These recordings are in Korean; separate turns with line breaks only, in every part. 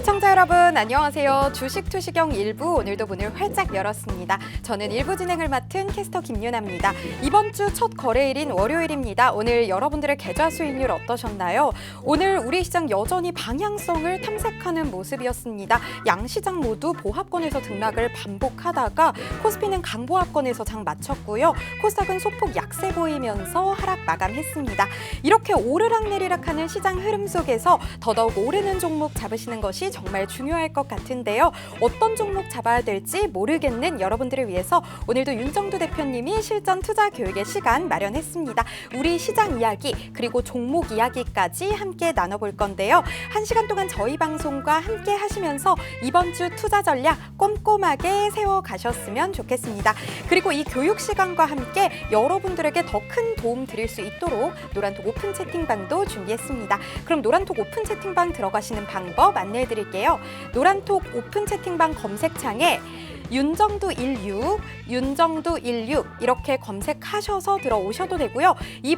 시청자 여러분 안녕하세요. 주식 투시경 1부 오늘도 문을 활짝 열었습니다. 저는 1부 진행을 맡은 캐스터 김유나입니다. 이번 주 첫 거래일인 월요일입니다. 오늘 여러분들의 계좌 수익률 어떠셨나요? 오늘 우리 시장 여전히 방향성을 탐색하는 모습이었습니다. 양시장 모두 보합권에서 등락을 반복하다가 코스피는 강보합권에서 장 마쳤고요. 코스닥은 소폭 약세 보이면서 하락 마감했습니다. 이렇게 오르락내리락하는 시장 흐름 속에서 더더욱 오르는 종목 잡으시는 것이 정말 중요할 것 같은데요. 어떤 종목 잡아야 될지 모르겠는 여러분들을 위해서 오늘도 윤정두 대표님이 실전 투자 교육의 시간 마련했습니다. 우리 시장 이야기 그리고 종목 이야기까지 함께 나눠볼 건데요. 1시간 동안 저희 방송과 함께 하시면서 이번 주 투자 전략 꼼꼼하게 세워가셨으면 좋겠습니다. 그리고 이 교육 시간과 함께 여러분들에게 더 큰 도움 드릴 수 있도록 노란톡 오픈 채팅방도 준비했습니다. 그럼 노란톡 오픈 채팅방 들어가시는 방법 안내해 드릴게요. 노란톡 오픈 채팅방 검색창에 윤정두16 이렇게 검색하셔서 들어오셔도 되고요. 이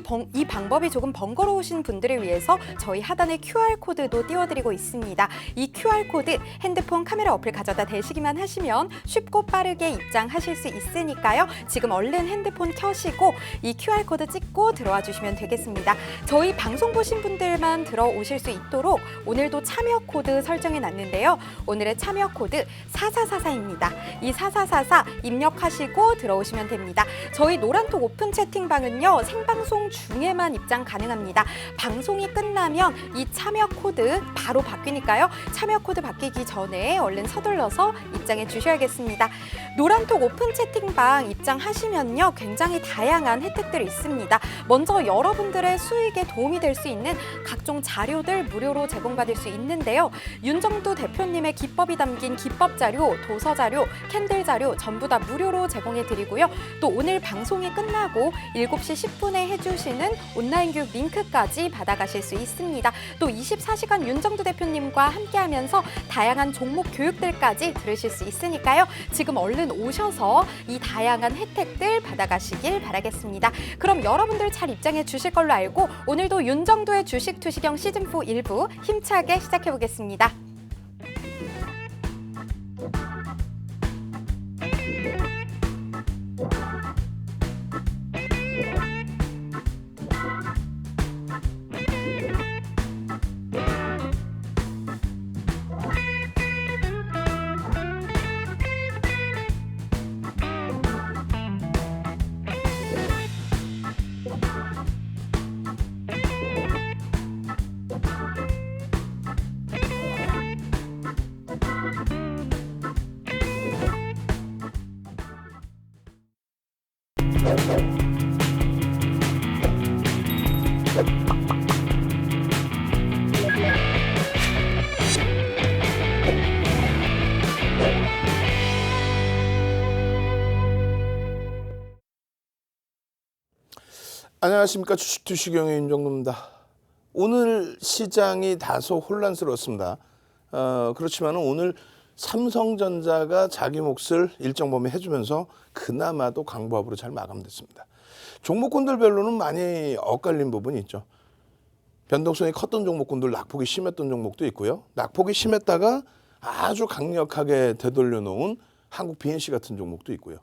방법이 조금 번거로우신 분들을 위해서 저희 하단에 QR코드도 띄워드리고 있습니다. 이 QR코드 핸드폰 카메라 어플 가져다 대시기만 하시면 쉽고 빠르게 입장하실 수 있으니까요. 지금 얼른 핸드폰 켜시고 이 QR코드 찍고 들어와 주시면 되겠습니다. 저희 방송 보신 분들만 들어오실 수 있도록 오늘도 참여 코드 설정해 놨는데요. 오늘의 참여 코드 4444입니다. 이 4444 입력하시고 들어오시면 됩니다. 저희 노란톡 오픈 채팅방은요. 생방송 중에만 입장 가능합니다. 방송이 끝나면 이 참여 코드 바로 바뀌니까요. 참여 코드 바뀌기 전에 얼른 서둘러서 입장해 주셔야겠습니다. 노란톡 오픈 채팅방 입장하시면요. 굉장히 다양한 혜택들이 있습니다. 먼저 여러분들의 수익에 도움이 될 수 있는 각종 자료들 무료로 제공받을 수 있는데요. 윤정두 대표님의 기법이 담긴 기법 자료, 도서 자료, 캔들 자료 전부 다 무료로 제공해 드리고요. 또 오늘 방송이 끝나고 7시 10분에 해주시는 온라인 교육 링크까지 받아가실 수 있습니다. 또 24시간 윤정두 대표님과 함께하면서 다양한 종목 교육들까지 들으실 수 있으니까요. 지금 얼른 오셔서 이 다양한 혜택들 받아가시길 바라겠습니다. 그럼 여러분들 잘 입장해 주실 걸로 알고 오늘도 윤정두의 주식 투시경 시즌4 1부 힘차게 시작해 보겠습니다.
안녕하십니까. 주식 투시경의 윤정두입니다. 오늘 시장이 다소 혼란스러웠습니다. 그렇지만 오늘 삼성전자가 자기 몫을 일정 범위 해주면서 그나마도 강보합으로 잘 마감됐습니다. 종목군들별로는 많이 엇갈린 부분이 있죠. 변동성이 컸던 종목군들 낙폭이 심했던 종목도 있고요. 낙폭이 심했다가 아주 강력하게 되돌려 놓은 한국 BNC 같은 종목도 있고요.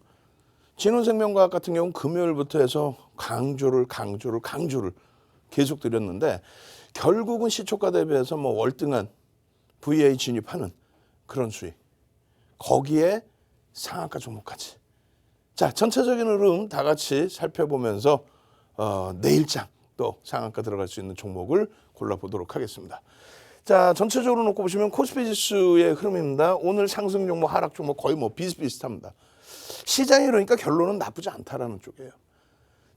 진원생명과학 같은 경우는 금요일부터 해서 강조를 계속 드렸는데 결국은 시초가 대비해서 뭐 월등한 VA 진입하는 그런 수익. 거기에 상한가 종목까지. 자, 전체적인 흐름 다 같이 살펴보면서 내일장 또 상한가 들어갈 수 있는 종목을 골라보도록 하겠습니다. 자, 전체적으로 놓고 보시면 코스피 지수의 흐름입니다. 오늘 상승 종목, 하락 종목 거의 뭐 비슷비슷합니다. 시장이 그러니까 결론은 나쁘지 않다라는 쪽이에요.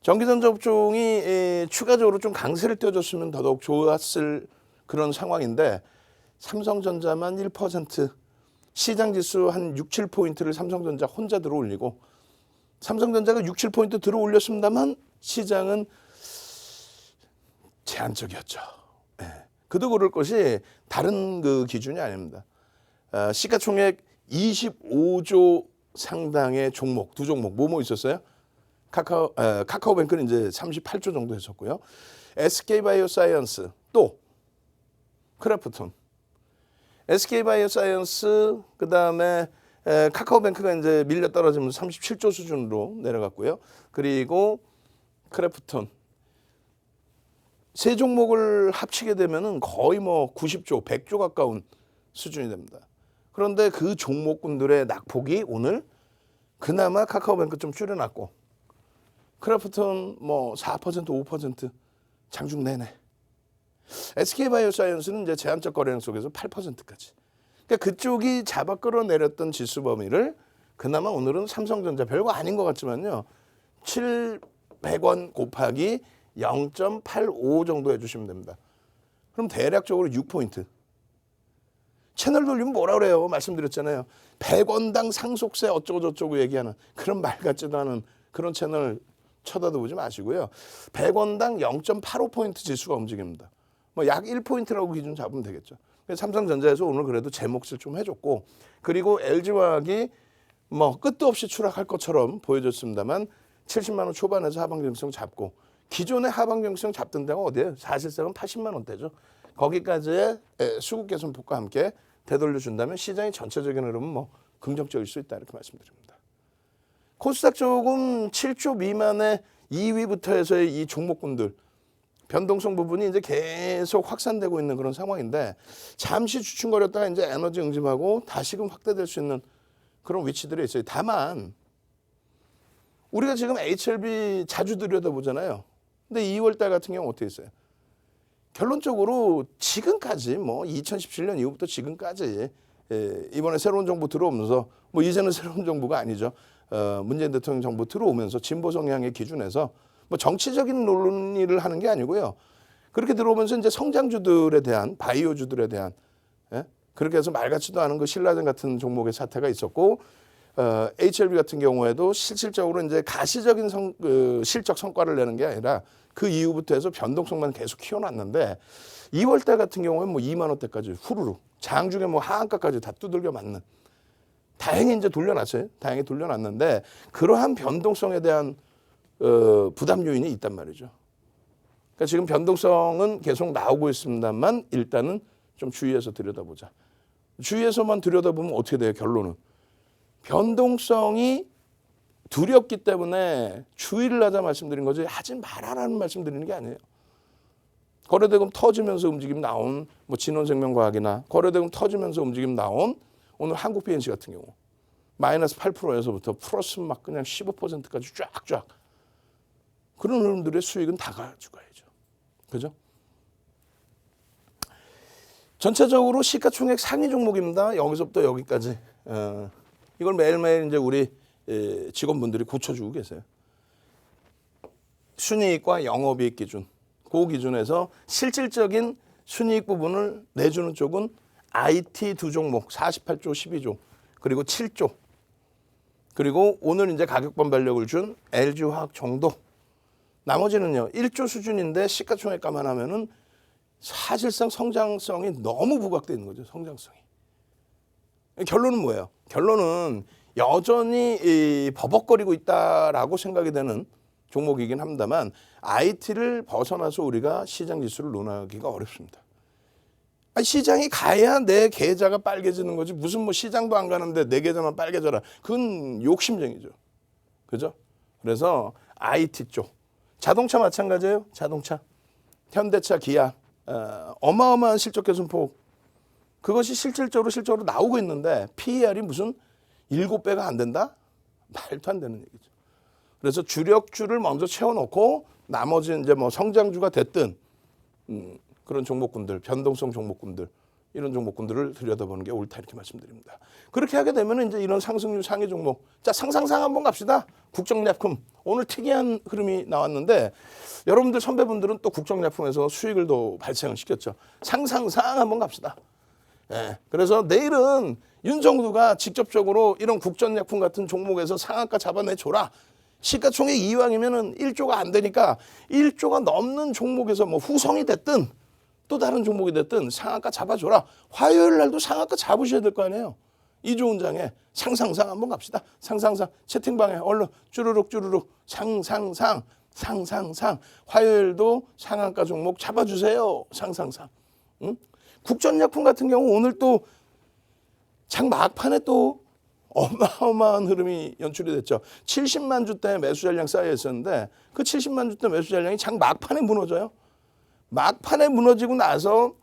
전기전자 업종이 추가적으로 좀 강세를 띄워줬으면 더더욱 좋았을 그런 상황인데 삼성전자만 1%, 시장지수 한 6, 7포인트를 삼성전자 혼자 들어올리고 삼성전자가 6, 7포인트 들어올렸습니다만 시장은 제한적이었죠. 그도 그럴 것이 다른 그 기준이 아닙니다. 시가총액 25조 상당의 종목, 두 종목 뭐뭐 있었어요? 카카오뱅크는 이제 38조 정도 했었고요. SK바이오사이언스 또 크래프톤, SK바이오사이언스 그다음에 카카오뱅크가 이제 밀려 떨어지면서 37조 수준으로 내려갔고요. 그리고 크래프톤 세 종목을 합치게 되면은 거의 뭐 90조, 100조 가까운 수준이 됩니다. 그런데 그 종목군들의 낙폭이 오늘 그나마 카카오뱅크 좀 줄여놨고 크래프톤 뭐 4%, 5% 장중 내내. SK바이오사이언스는 이제 제한적 거래량 속에서 8%까지. 그러니까 그쪽이 잡아 끌어내렸던 지수 범위를 그나마 오늘은 삼성전자 별거 아닌 것 같지만요. 700원 곱하기 0.85 정도 해주시면 됩니다. 그럼 대략적으로 6포인트. 채널 돌리면 뭐라 그래요? 말씀드렸잖아요. 100원당 상속세 어쩌고저쩌고 얘기하는 그런 말 같지도 않은 그런 채널 쳐다도 보지 마시고요. 100원당 0.85포인트 지수가 움직입니다. 뭐 약 1포인트라고 기준 잡으면 되겠죠. 삼성전자에서 오늘 그래도 제 몫을 좀 해줬고 그리고 LG화학이 뭐 끝도 없이 추락할 것처럼 보여줬습니다만 70만 원 초반에서 하방 정성 잡고 기존의 하방 정성 잡던 데가 어디예요? 사실상은 80만 원대죠. 거기까지의 수급 개선폭과 함께 되돌려준다면 시장의 전체적인 흐름은 뭐 긍정적일 수 있다 이렇게 말씀드립니다. 코스닥 쪽은 7조 미만의 2위부터 해서의 이 종목군들 변동성 부분이 이제 계속 확산되고 있는 그런 상황인데 잠시 주춤거렸다가 이제 에너지 응집하고 다시금 확대될 수 있는 그런 위치들이 있어요. 다만 우리가 지금 HLB 자주 들여다보잖아요. 근데 2월달 같은 경우 어떻게 했어요? 결론적으로 지금까지 뭐 2017년 이후부터 지금까지 이번에 새로운 정부 들어오면서 뭐 이제는 새로운 정부가 아니죠. 문재인 대통령 정부 들어오면서 진보 성향의 기준에서 뭐 정치적인 논의를 하는 게 아니고요. 그렇게 들어오면서 이제 성장주들에 대한 바이오주들에 대한 그렇게 해서 말 같지도 않은 그 신라젠 같은 종목의 사태가 있었고 HLB 같은 경우에도 실질적으로 이제 가시적인 실적 성과를 내는 게 아니라 그 이후부터 해서 변동성만 계속 키워놨는데 2월달 같은 경우에 뭐 2만 원대까지 후루룩 장 중에 뭐 하한가까지 다 두들겨 맞는 다행히 이제 돌려놨어요. 다행히 돌려놨는데 그러한 변동성에 대한 부담 요인이 있단 말이죠. 그러니까 지금 변동성은 계속 나오고 있습니다만 일단은 좀 주의해서 들여다보자. 주의해서만 들여다보면 어떻게 돼요? 결론은. 변동성이 두렵기 때문에 주의를 하자 말씀드린 거지 하지 말아라는 말씀드리는 게 아니에요. 거래대금 터지면서 움직임 나온 뭐 진원생명과학이나 거래대금 터지면서 움직임 나온 오늘 한국 BNC 같은 경우 마이너스 8%에서부터 플러스 막 그냥 15%까지 쫙쫙 그런 흐름들의 수익은 다 가져가야죠. 그죠? 전체적으로 시가총액 상위 종목입니다. 여기서부터 여기까지. 이걸 매일매일 이제 우리 직원분들이 고쳐주고 계세요. 순이익과 영업이익 기준, 그 기준에서 실질적인 순이익 부분을 내주는 쪽은 IT 두 종목 48조, 12조, 그리고 7조, 그리고 오늘 이제 가격 반발력을 준 LG화학 정도. 나머지는요 1조 수준인데 시가총액 감안하면은 사실상 성장성이 너무 부각되어 있는 거죠. 성장성이. 결론은 뭐예요? 결론은 여전히 버벅거리고 있다라고 생각이 되는 종목이긴 합니다만 IT를 벗어나서 우리가 시장 지수를 논하기가 어렵습니다. 시장이 가야 내 계좌가 빨개지는 거지 무슨 뭐 시장도 안 가는데 내 계좌만 빨개져라. 그건 욕심쟁이죠. 그죠? 그래서 IT 쪽. 자동차 마찬가지예요. 자동차. 현대차, 기아. 어마어마한 실적 개선폭. 그것이 실질적으로 나오고 있는데 PER이 무슨 7배가 안 된다? 말도 안 되는 얘기죠. 그래서 주력주를 먼저 채워놓고 나머지 이제 뭐 성장주가 됐든 그런 종목군들, 변동성 종목군들 이런 종목군들을 들여다보는 게 옳다 이렇게 말씀드립니다. 그렇게 하게 되면 이제 이런 상승률 상위 종목, 자 상상상 한번 갑시다. 국정약품 오늘 특이한 흐름이 나왔는데 여러분들 선배분들은 또 국정약품에서 수익을 더 발생을 시켰죠. 상상상 한번 갑시다. 예, 그래서 내일은 윤정두가 직접적으로 이런 국정약품 같은 종목에서 상한가 잡아내줘라. 시가총액 이왕이면은 1조가 안 되니까 1조가 넘는 종목에서 뭐 후성이 됐든 또 다른 종목이 됐든 상한가 잡아줘라. 화요일 날도 상한가 잡으셔야 될 거 아니에요. 이조훈 장에 상상상 한번 갑시다. 상상상 채팅방에 얼른 쭈루룩 상상상 화요일도 상한가 종목 잡아주세요. 상상상. 응? 국전약품 같은 경우 오늘 또 장 막판에 또 어마어마한 흐름이 연출이 됐죠. 70만 주대 매수 잔량 쌓여 있었는데 그 70만 주대 매수 잔량이 장 막판에 무너져요. 막판에 무너지고 나서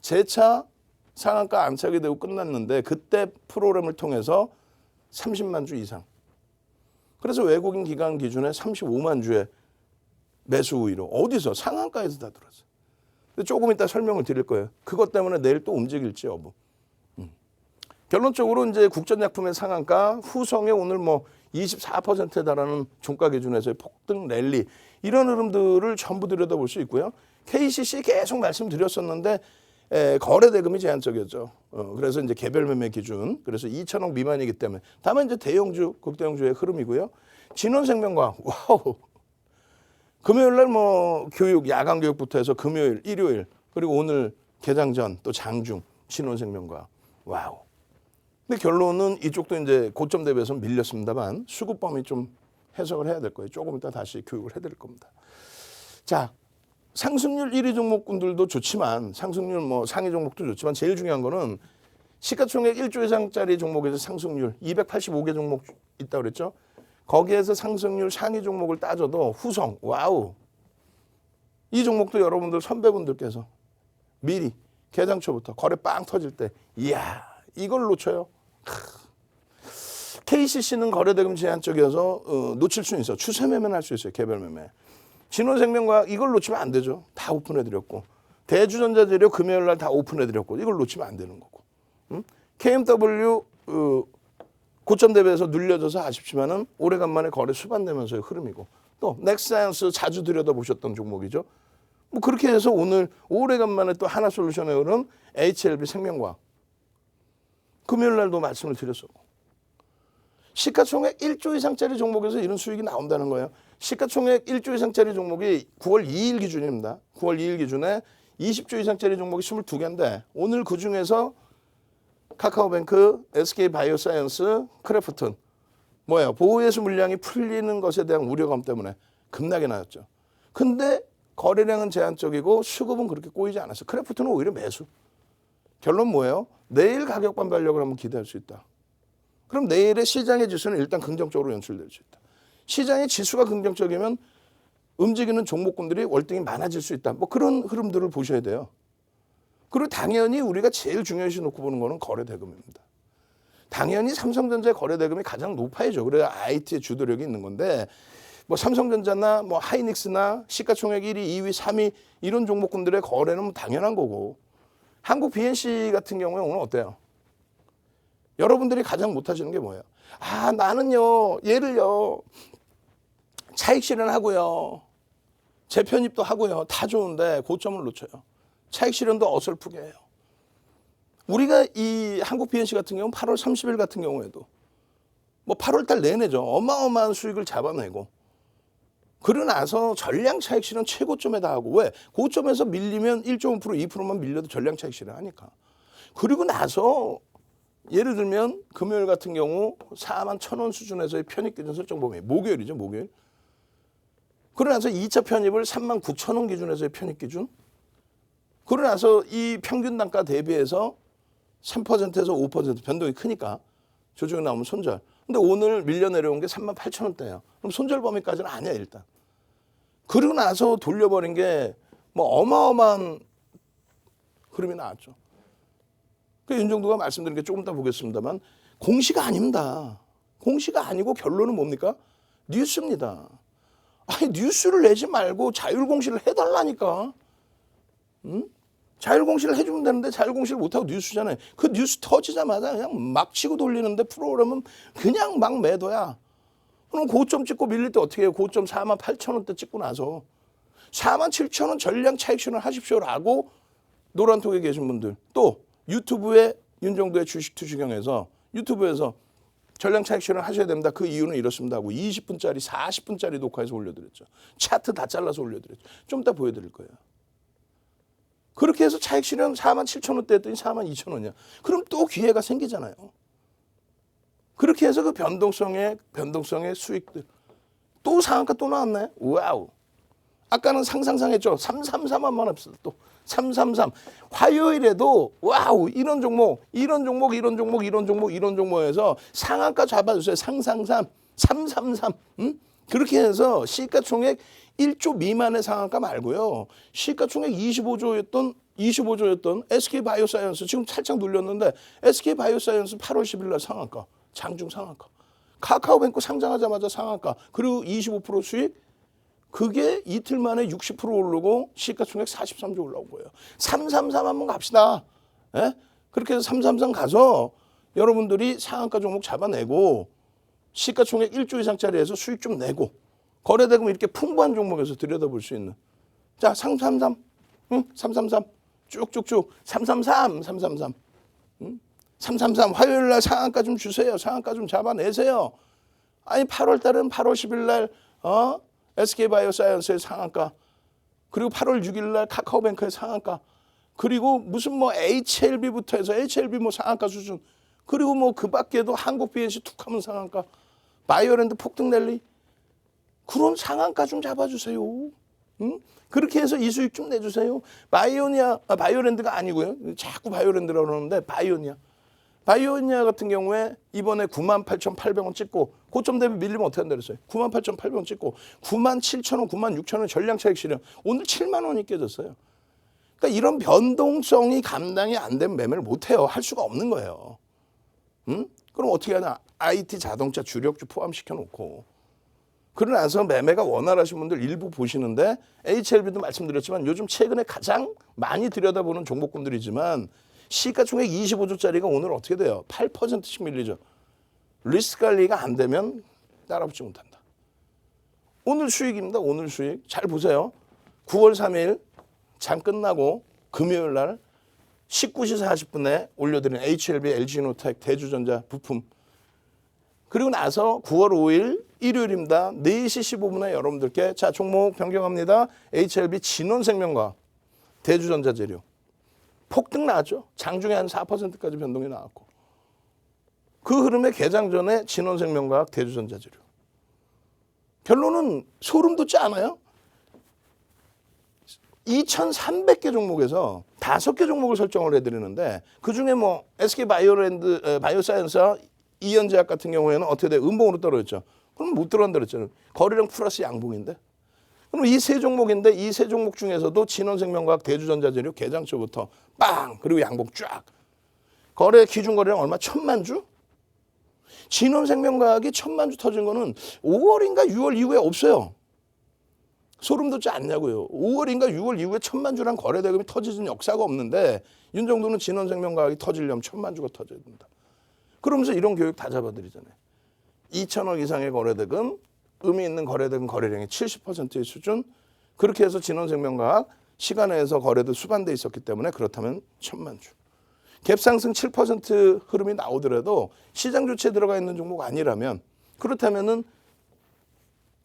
재차 상한가 안착이 되고 끝났는데 그때 프로그램을 통해서 30만 주 이상. 그래서 외국인 기관 기준에 35만 주의 매수 우위로 어디서 상한가에서 다 들었어요. 근데 조금 이따 설명을 드릴 거예요. 그것 때문에 내일 또 움직일지 여부. 결론적으로 이제 국전약품의 상한가 후성에 오늘 뭐 24%에 달하는 종가 기준에서의 폭등 랠리 이런 흐름들을 전부 들여다볼 수 있고요. KCC 계속 말씀드렸었는데 거래 대금이 제한적이었죠. 그래서 이제 개별 매매 기준 그래서 2천억 미만이기 때문에 다만 이제 대형주 극대형주의 흐름이고요. 진원생명과학 와우. 금요일 날 뭐 교육 야간 교육부터 해서 금요일, 일요일 그리고 오늘 개장 전 또 장중 진원생명과학 와우. 근데 결론은 이쪽도 이제 고점 대비해서 밀렸습니다만 수급 범위 좀 해석을 해야 될 거예요. 조금 이따 다시 교육을 해드릴 겁니다. 자, 상승률 1위 종목군들도 좋지만 상승률 뭐 상위 종목도 좋지만 제일 중요한 거는 시가총액 1조 이상짜리 종목에서 상승률 285개 종목 있다고 그랬죠. 거기에서 상승률 상위 종목을 따져도 후성 와우. 이 종목도 여러분들 선배분들께서 미리 개장 초부터 거래 빵 터질 때 이야 이걸 놓쳐요. KCC는 거래대금 제한적이어서 놓칠 수는 있어. 추세 매매는 할 수 있어요. 개별 매매. 진원생명과학 이걸 놓치면 안 되죠. 다 오픈해드렸고 대주전자재료 금요일 날 다 오픈해드렸고 이걸 놓치면 안 되는 거고. KMW 고점 대비해서 눌려져서 아쉽지만은 오래간만에 거래 수반되면서의 흐름이고 또 넥사이언스 자주 들여다보셨던 종목이죠. 뭐 그렇게 해서 오늘 오래간만에 또 하나솔루션에 오른 HLB 생명과학 금요일 날도 말씀을 드렸었고 시가총액 1조 이상짜리 종목에서 이런 수익이 나온다는 거예요. 시가총액 1조 이상짜리 종목이 9월 2일 기준입니다. 9월 2일 기준에 20조 이상짜리 종목이 22개인데 오늘 그중에서 카카오뱅크, SK바이오사이언스, 크래프톤 뭐예요? 보호예수 물량이 풀리는 것에 대한 우려감 때문에 급락이 나왔죠. 근데 거래량은 제한적이고 수급은 그렇게 꼬이지 않았어요. 크래프톤은 오히려 매수. 결론 뭐예요? 내일 가격 반발력을 한번 기대할 수 있다. 그럼 내일의 시장의 지수는 일단 긍정적으로 연출될 수 있다. 시장의 지수가 긍정적이면 움직이는 종목군들이 월등히 많아질 수 있다. 뭐 그런 흐름들을 보셔야 돼요. 그리고 당연히 우리가 제일 중요시 놓고 보는 거는 거래 대금입니다. 당연히 삼성전자의 거래 대금이 가장 높아야죠. 그래야 IT의 주도력이 있는 건데 뭐 삼성전자나 뭐 하이닉스나 시가총액 1위, 2위, 3위 이런 종목군들의 거래는 당연한 거고 한국 BNC 같은 경우에 오늘 어때요? 여러분들이 가장 못하시는 게 뭐예요? 아 나는요 얘를요 차익 실현하고요 재편입도 하고요 다 좋은데 고점을 놓쳐요. 차익 실현도 어설프게 해요. 우리가 이 한국 BNC 같은 경우는 8월 30일 같은 경우에도 뭐 8월 달 내내죠. 어마어마한 수익을 잡아내고 그러고 나서 전량 차익 실현 최고점에다 하고 왜? 고점에서 밀리면 1.5% 2%만 밀려도 전량 차익 실현하니까. 그리고 나서 예를 들면 금요일 같은 경우 41,000원 수준에서의 편입 기준 설정 범위 목요일이죠. 목요일. 그러고 나서 2차 편입을 39,000원 기준에서의 편입 기준. 그러고 나서 이 평균 단가 대비해서 3%에서 5% 변동이 크니까 조정이 나오면 손절. 근데 오늘 밀려 내려온 게 38,000원대예요. 그럼 손절 범위까지는 아니야 일단. 그러고 나서 돌려버린 게 뭐 어마어마한 흐름이 나왔죠. 그 윤정도가 말씀드린 게 조금 이따 보겠습니다만 공시가 아닙니다. 공시가 아니고 결론은 뭡니까? 뉴스입니다. 아니 뉴스를 내지 말고 자율공시를 해달라니까. 응? 자율공시를 해주면 되는데 자율공시를 못하고 뉴스잖아요. 그 뉴스 터지자마자 그냥 막 치고 돌리는데 프로그램은 그냥 막 매도야. 그럼 고점 찍고 밀릴 때 어떻게 해요? 고점 48,000원대 찍고 나서 47,000원 전량 차익 실현 하십시오라고 노란톡에 계신 분들 또 유튜브에 윤정도의 주식 투시경에서 유튜브에서 전량 차익 실현 하셔야 됩니다. 그 이유는 이렇습니다 하고 20분짜리 40분짜리 녹화해서 올려드렸죠. 차트 다 잘라서 올려드렸죠. 좀 이따 보여드릴 거예요. 그렇게 해서 차익 실현 47,000원대 했더니 42,000원이야. 그럼 또 기회가 생기잖아요. 그렇게 해서 그 변동성의 수익들. 또 상한가 또 나왔네. 와우. 아까는 상상상했죠. 333만만 합시다. 또 333. 화요일에도 와우 이런 종목, 이런 종목, 이런 종목, 이런 종목, 이런 종목에서 상한가 잡아주세요. 상상삼, 333. 그렇게 해서 시가총액 1조 미만의 상한가 말고요. 시가총액 25조였던 SK바이오사이언스 지금 살짝 눌렸는데 SK바이오사이언스 8월 10일 날 상한가, 장중 상한가. 카카오뱅크 상장하자마자 상한가. 그리고 25% 수익. 그게 이틀 만에 60% 오르고 시가총액 43조 올라온 거예요. 333 한번 갑시다. 예? 그렇게 해서 333 가서 여러분들이 상한가 종목 잡아내고 시가총액 1조 이상짜리에서 수익 좀 내고 거래대금 이렇게 풍부한 종목에서 들여다볼 수 있는. 자, 333. 333. 쭉쭉쭉. 333. 333. 333. 화요일 날 상한가 좀 주세요. 상한가 좀 잡아내세요. 아니 8월 달은 8월 10일 날 SK바이오사이언스의 상한가, 그리고 8월 6일 날 카카오뱅크의 상한가, 그리고 무슨 뭐 HLB부터 해서 HLB 뭐 상한가 수준, 그리고 뭐 그 밖에도 한국 BNC 툭 하면 상한가, 바이오랜드 폭등 랠리, 그런 상한가 좀 잡아주세요. 그렇게 해서 이 수익 좀 내주세요. 바이오랜드가 아니고요. 자꾸 바이오랜드라고 그러는데 바이오니아 같은 경우에 이번에 98,800원 찍고 고점 대비 밀리면 어떻게 한다 그랬어요? 98,800원 찍고 97,000원, 96,000원 전량 차익 실현. 오늘 7만 원이 깨졌어요. 그러니까 이런 변동성이 감당이 안 되면 매매를 못 해요. 할 수가 없는 거예요. 그럼 어떻게 하냐? IT 자동차 주력주 포함시켜 놓고. 그러고 나서 매매가 원활하신 분들 일부 보시는데 HLB도 말씀드렸지만 요즘 최근에 가장 많이 들여다보는 종목군들이지만 시가총액 25조짜리가 오늘 어떻게 돼요? 8%씩 밀리죠. 리스크 관리가 안 되면 따라붙지 못한다. 오늘 수익입니다. 오늘 수익. 잘 보세요. 9월 3일 장 끝나고 금요일 날 19시 40분에 올려드린 HLB, LG노텍, 대주전자 부품. 그리고 나서 9월 5일 일요일입니다. 4시 15분에 여러분들께 자 종목 변경합니다. HLB 진원생명과학, 대주전자 재료. 폭등 나왔죠. 장중에 한 4%까지 변동이 나왔고. 그 흐름에 개장 전에 진원생명과학, 대주전자 재료. 결론은 소름 돋지 않아요? 2,300개 종목에서 5개 종목을 설정을 해드리는데 그중에 뭐 SK바이오사이언스와 이현제약 같은 경우에는 어떻게 돼? 음봉으로 떨어졌죠. 그럼 못 들어간다 그랬잖아요. 거래량 플러스 양봉인데. 그럼 이 세 종목인데 이 세 종목 중에서도 진원생명과학, 대주전자재료 개장초부터 빵 그리고 양봉 쫙. 거래 기준 거래량 얼마? 1,000만 주? 진원생명과학이 1,000만 주 터진 거는 5월인가 6월 이후에 없어요. 소름 돋지 않냐고요. 5월인가 6월 이후에 1,000만 주란 거래 대금이 터지는 역사가 없는데 윤 정도는 진원생명과학이 터지려면 1,000만 주가 터져야 된다. 그러면서 이런 교육 다 잡아드리잖아요. 2천억 이상의 거래 대금, 의미 있는 거래대금 거래량의 70%의 수준. 그렇게 해서 진원생명과학 시간에서 거래도 수반돼 있었기 때문에 그렇다면 1,000만 주. 갭상승 7% 흐름이 나오더라도 시장 조치에 들어가 있는 종목 아니라면 그렇다면은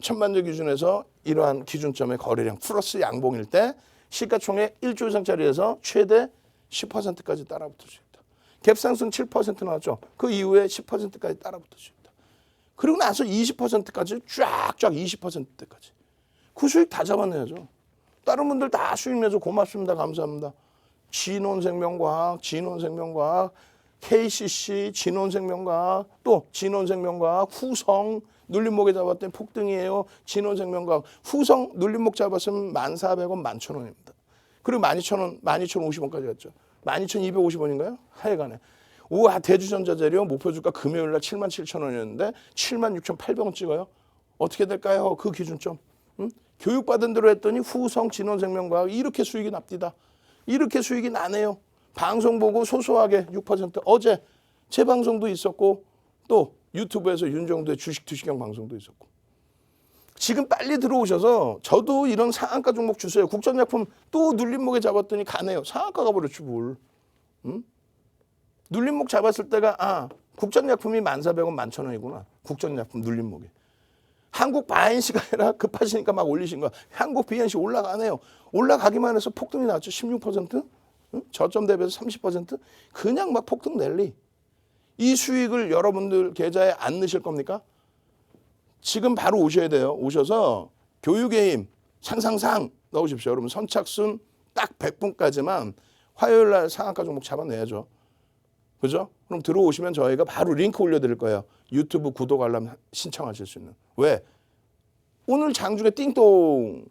1,000만 주 기준에서 이러한 기준점의 거래량 플러스 양봉일 때 시가총액 1조 이상짜리에서 최대 10%까지 따라붙을 수 있다. 갭상승 7% 나왔죠. 그 이후에 10%까지 따라붙을 수 있다. 그리고 나서 20%까지 쫙쫙 20%대까지. 그 수익 다 잡아내야죠. 다른 분들 다 수익 내서 고맙습니다. 감사합니다. 진원생명과학, KCC, 진원생명과학, 또 진원생명과학, 후성, 눌림목에 잡았더니 폭등이에요. 진원생명과학, 후성 눌림목 잡았으면 1,400원, 11,000원입니다. 그리고 12,000원, 12,050원까지 갔죠. 12,250원인가요? 하여간에. 우와, 대주전자재료 목표주가 금요일날 77,000원이었는데 76,800원 찍어요. 어떻게 될까요? 그 기준점. 교육받은 대로 했더니 후성, 진원생명과학 이렇게 수익이 납디다. 이렇게 수익이 나네요. 방송 보고 소소하게 6%. 어제 제 방송도 있었고 또 유튜브에서 윤정도의 주식 투시경 방송도 있었고. 지금 빨리 들어오셔서 저도 이런 상한가 종목 주세요. 국전약품 또 눌림목에 잡았더니 가네요. 상한가 가버렸지 뭘. 눌림목 잡았을 때가 국전약품이 1,400원, 11,000원이구나. 국전약품 눌림목이. 한국 BNC가 아니라 급하시니까 막 올리신 거야. 한국 BNC 올라가네요. 올라가기만 해서 폭등이 나왔죠. 16%? 저점 대비해서 30%? 그냥 막 폭등 랠리. 이 수익을 여러분들 계좌에 안 넣으실 겁니까? 지금 바로 오셔야 돼요. 오셔서 교육의 힘, 상상상 넣으십시오. 여러분 선착순 딱 100분까지만 화요일 날 상한가 종목 잡아내야죠. 그죠? 그럼 들어오시면 저희가 바로 링크 올려드릴 거예요. 유튜브 구독 알람 신청하실 수 있는. 왜? 오늘 장중에 띵동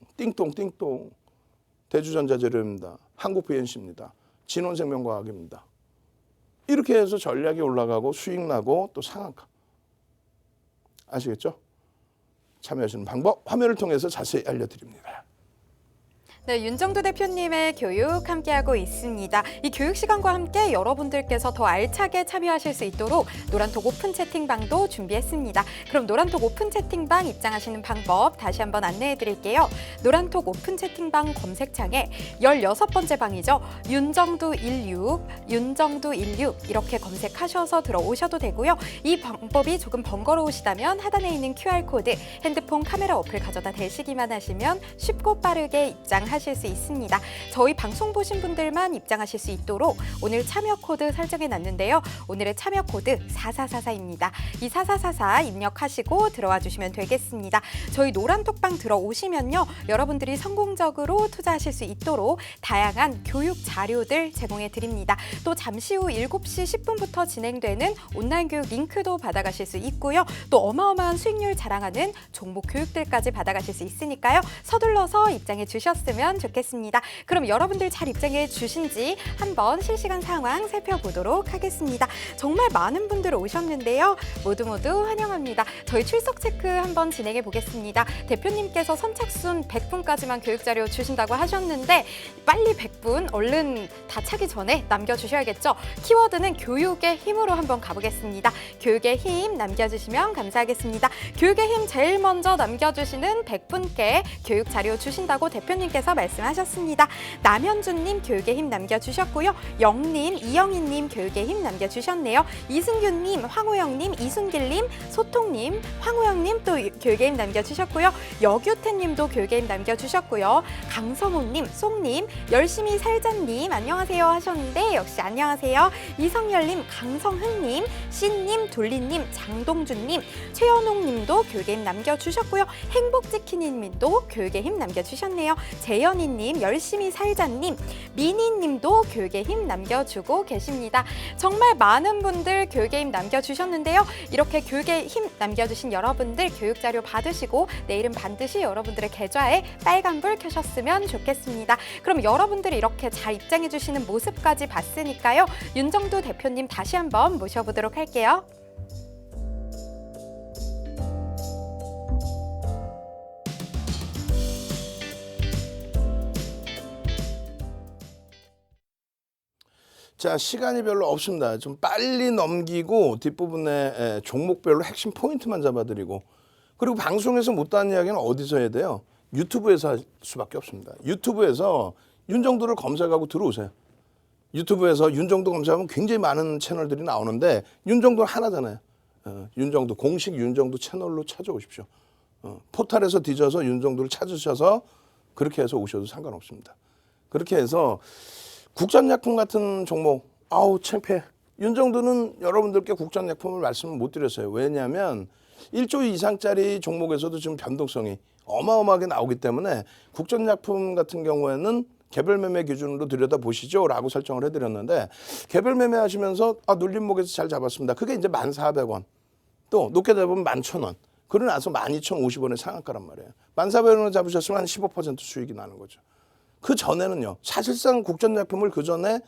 대주전자재료입니다. 한국VNC입니다. 진원생명과학입니다. 이렇게 해서 전략이 올라가고 수익 나고 또 상한가. 아시겠죠? 참여하시는 방법 화면을 통해서 자세히 알려드립니다.
네, 윤정두 대표님의 교육 함께하고 있습니다. 이 교육 시간과 함께 여러분들께서 더 알차게 참여하실 수 있도록 노란톡 오픈 채팅방도 준비했습니다. 그럼 노란톡 오픈 채팅방 입장하시는 방법 다시 한번 안내해 드릴게요. 노란톡 오픈 채팅방 검색창에 16번째 방이죠. 윤정두 16 이렇게 검색하셔서 들어오셔도 되고요. 이 방법이 조금 번거로우시다면 하단에 있는 QR코드 핸드폰 카메라 어플 가져다 대시기만 하시면 쉽고 빠르게 입장하실 수 있습니다. 저희 방송 보신 분들만 입장하실 수 있도록 오늘 참여 코드 설정해 놨는데요. 오늘의 참여 코드 4444입니다. 이 4444 입력하시고 들어와 주시면 되겠습니다. 저희 노란톡방 들어오시면요. 여러분들이 성공적으로 투자하실 수 있도록 다양한 교육 자료들 제공해 드립니다. 또 잠시 후 7시 10분부터 진행되는 온라인 교육 링크도 받아가실 수 있고요. 또 어마어마한 수익률 자랑하는 종목 교육들까지 받아가실 수 있으니까요. 서둘러서 입장해 주셨으면 좋겠습니다. 그럼 여러분들 잘 입장해 주신지 한번 실시간 상황 살펴보도록 하겠습니다. 정말 많은 분들 오셨는데요. 모두 환영합니다. 저희 출석 체크 한번 진행해 보겠습니다. 대표님께서 선착순 100분까지만 교육자료 주신다고 하셨는데 빨리 100분 얼른 다 차기 전에 남겨주셔야겠죠. 키워드는 교육의 힘으로 한번 가보겠습니다. 교육의 힘 남겨주시면 감사하겠습니다. 교육의 힘 제일 먼저 남겨주시는 100분께 교육자료 주신다고 대표님께서 말씀하셨습니다. 남현준님 교육의 힘 남겨주셨고요. 영님, 이영희님 교육의 힘 남겨주셨네요. 이승균님, 황우영님, 이순길님, 소통님, 황우영님 또 교육의 힘 남겨주셨고요. 여규태님도 교육의 힘 남겨주셨고요. 강성우님, 송님, 열심히 살자님 안녕하세요 하셨는데 역시 안녕하세요. 이성열님, 강성흥님, 신님, 돌리님, 장동준님, 최현옥님도 교육의 힘 남겨주셨고요. 행복지키님도 교육의 힘 남겨주셨네요. 재현이님, 열심히 살자님, 미니님도 교육의 힘 남겨주고 계십니다. 정말 많은 분들 교육의 힘 남겨주셨는데요. 이렇게 교육의 힘 남겨주신 여러분들 교육자료 받으시고 내일은 반드시 여러분들의 계좌에 빨간불 켜셨으면 좋겠습니다. 그럼 여러분들이 이렇게 잘 입장해주시는 모습까지 봤으니까요. 윤정두 대표님 다시 한번 모셔보도록 할게요.
자, 시간이 별로 없습니다. 좀 빨리 넘기고 뒷부분에 종목별로 핵심 포인트만 잡아드리고 그리고 방송에서 못다한 이야기는 어디서 해야 돼요? 유튜브에서 할 수밖에 없습니다. 유튜브에서 윤정두를 검색하고 들어오세요. 유튜브에서 윤정두 검색하면 굉장히 많은 채널들이 나오는데 윤정두는 하나잖아요. 윤정두 공식 윤정두 채널로 찾아오십시오. 포털에서 뒤져서 윤정두를 찾으셔서 그렇게 해서 오셔도 상관없습니다. 그렇게 해서 국전약품 같은 종목, 아우 창피해. 윤정두는 여러분들께 국전약품을 말씀을 못 드렸어요. 왜냐하면 1조 이상짜리 종목에서도 지금 변동성이 어마어마하게 나오기 때문에 국전약품 같은 경우에는 개별 매매 기준으로 들여다보시죠 라고 설정을 해드렸는데 개별 매매 하시면서 눌림목에서 잘 잡았습니다. 그게 이제 1,400원. 또 높게 잡으면 11,000원. 그러고 나서 12,050원의 상한가란 말이에요. 1,400원을 잡으셨으면 한 15% 수익이 나는 거죠. 그 전에는요. 사실상 국전약품을 그 전에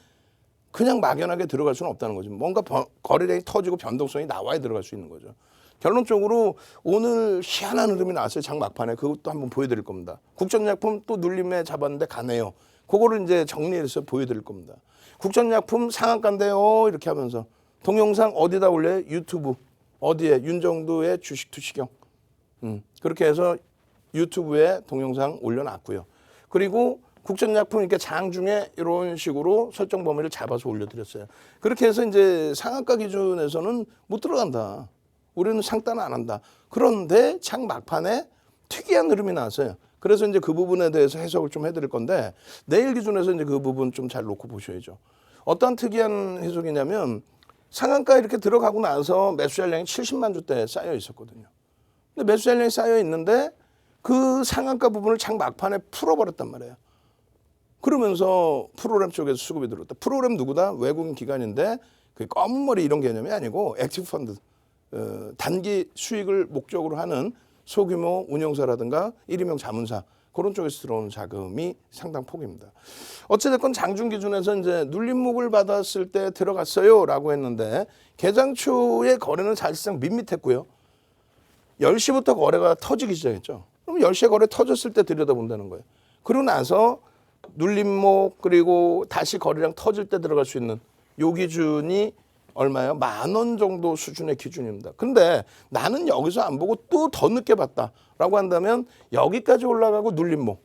그냥 막연하게 들어갈 수는 없다는 거죠. 뭔가 거래량이 터지고 변동성이 나와야 들어갈 수 있는 거죠. 결론적으로 오늘 희한한 흐름이 나왔어요. 장 막판에. 그것도 한번 보여드릴 겁니다. 국전약품 또 눌림에 잡았는데 가네요. 그거를 이제 정리해서 보여드릴 겁니다. 국전약품 상한가인데요. 이렇게 하면서 동영상 어디다 올려요? 유튜브. 어디에? 윤정두의 주식 투시경. 그렇게 해서 유튜브에 동영상 올려놨고요. 그리고 국전약품 이렇게 장중에 이런 식으로 설정 범위를 잡아서 올려드렸어요. 그렇게 해서 이제 상한가 기준에서는 못 들어간다. 우리는 상단 안 한다. 그런데 장 막판에 특이한 흐름이 나왔어요. 그래서 이제 그 부분에 대해서 해석을 좀 해드릴 건데 내일 기준에서 이제 그 부분 좀 잘 놓고 보셔야죠. 어떤 특이한 해석이냐면 상한가 이렇게 들어가고 나서 매수 잔량이 70만 주대 쌓여 있었거든요. 근데 매수 잔량이 쌓여 있는데 그 상한가 부분을 장 막판에 풀어버렸단 말이에요. 그러면서 프로그램 쪽에서 수급이 들어왔다. 프로그램 누구다? 외국인 기관인데 그 검은 머리 이런 개념이 아니고 액티브 펀드, 단기 수익을 목적으로 하는 소규모 운용사라든가 일임용 자문사 그런 쪽에서 들어오는 자금이 상당 폭입니다. 어찌됐건 장중 기준에서 이제 눌림목을 받았을 때 들어갔어요라고 했는데 개장 초에 거래는 사실상 밋밋했고요. 10시부터 거래가 터지기 시작했죠. 그럼 10시에 거래 터졌을 때 들여다본다는 거예요. 그러고 나서 눌림목 그리고 다시 거래량 터질 때 들어갈 수 있는 요 기준이 얼마예요? 10,000원 정도 수준의 기준입니다. 근데 나는 여기서 안 보고 또 더 늦게 봤다라고 한다면 여기까지 올라가고 눌림목.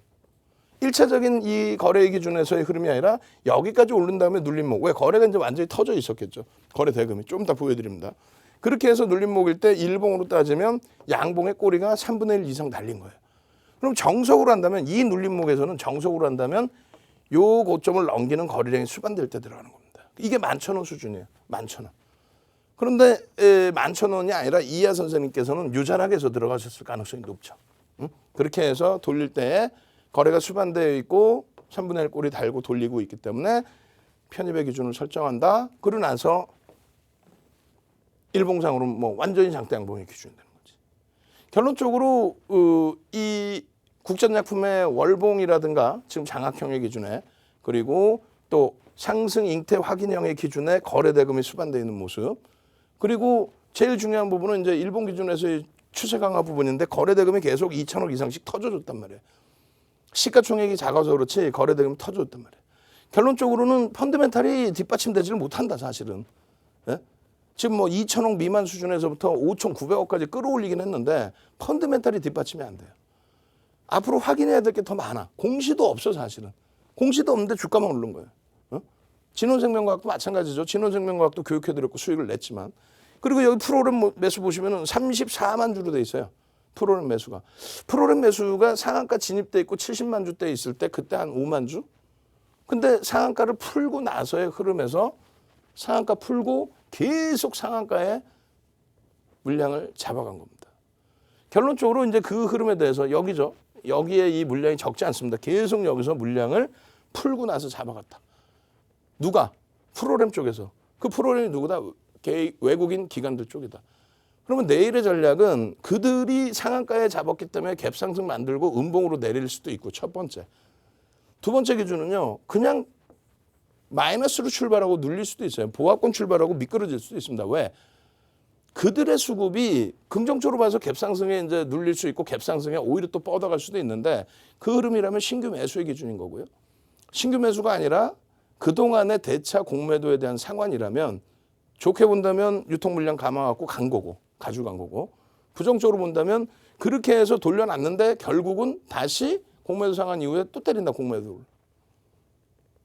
1차적인 이 거래 기준에서의 흐름이 아니라 여기까지 오른 다음에 눌림목. 왜? 거래가 이제 완전히 터져 있었겠죠. 거래 대금이. 좀 이따 보여드립니다. 그렇게 해서 눌림목일 때 일봉으로 따지면 양봉의 꼬리가 3분의 1 이상 달린 거예요. 그럼 정석으로 한다면 이 눌림목에서는 정석으로 한다면 요 고점을 넘기는 거래량이 수반될 때 들어가는 겁니다. 이게 11,000원 수준이에요. 11,000원. 그런데 11,000원이 아니라 이하 선생님께서는 유자락에 서 들어가셨을 가능성이 높죠. 응? 그렇게 해서 돌릴 때 거래가 수반되어 있고 3분의 1 꼬리 달고 돌리고 있기 때문에 편입의 기준을 설정한다. 그러고 나서 일봉상으로 뭐 완전히 장대 양봉의 기준이 되는 거지. 결론적으로 이 국전약품의 월봉이라든가 지금 장악형의 기준에 그리고 또 상승 잉태 확인형의 기준에 거래 대금이 수반되어 있는 모습 그리고 제일 중요한 부분은 이제 일본 기준에서의 추세 강화 부분인데 거래 대금이 계속 2,000억 이상씩 터져줬단 말이에요. 시가총액이 작아서 그렇지 거래 대금이 터져줬단 말이에요. 결론적으로는 펀드멘탈이 뒷받침되지를 못한다 사실은. 예? 지금 뭐 2,000억 미만 수준에서부터 5,900억까지 끌어올리긴 했는데 펀드멘탈이 뒷받침이 안 돼요. 앞으로 확인해야 될 게 더 많아. 공시도 없어 사실은. 공시도 없는데 주가만 오른 거예요. 진원생명과학도 마찬가지죠. 진원생명과학도 교육해드렸고 수익을 냈지만. 그리고 여기 프로그램 매수 보시면은 34만 주로 돼 있어요. 프로그램 매수가. 프로그램 매수가 상한가 진입돼 있고 70만 주대 있을 때 그때 한 5만 주. 근데 상한가를 풀고 나서의 흐름에서 상한가 풀고 계속 상한가에 물량을 잡아간 겁니다. 결론적으로 이제 그 흐름에 대해서 여기죠. 여기에 이 물량이 적지 않습니다. 계속 여기서 물량을 풀고 나서 잡아갔다. 누가? 프로그램 쪽에서. 그 프로그램이 누구다? 외국인 기관들 쪽이다. 그러면 내일의 전략은 그들이 상한가에 잡았기 때문에 갭상승 만들고 음봉으로 내릴 수도 있고 첫 번째. 두 번째 기준은요. 그냥 마이너스로 출발하고 눌릴 수도 있어요. 보합권 출발하고 미끄러질 수도 있습니다. 왜? 그들의 수급이 긍정적으로 봐서 갭상승에 이제 눌릴 수 있고 갭상승에 오히려 또 뻗어갈 수도 있는데 그 흐름이라면 신규 매수의 기준인 거고요. 신규 매수가 아니라 그동안의 대차 공매도에 대한 상환이라면 좋게 본다면 유통 물량 감아갖고 간 거고 가져간 거고 부정적으로 본다면 그렇게 해서 돌려놨는데 결국은 다시 공매도 상환 이후에 또 때린다 공매도를.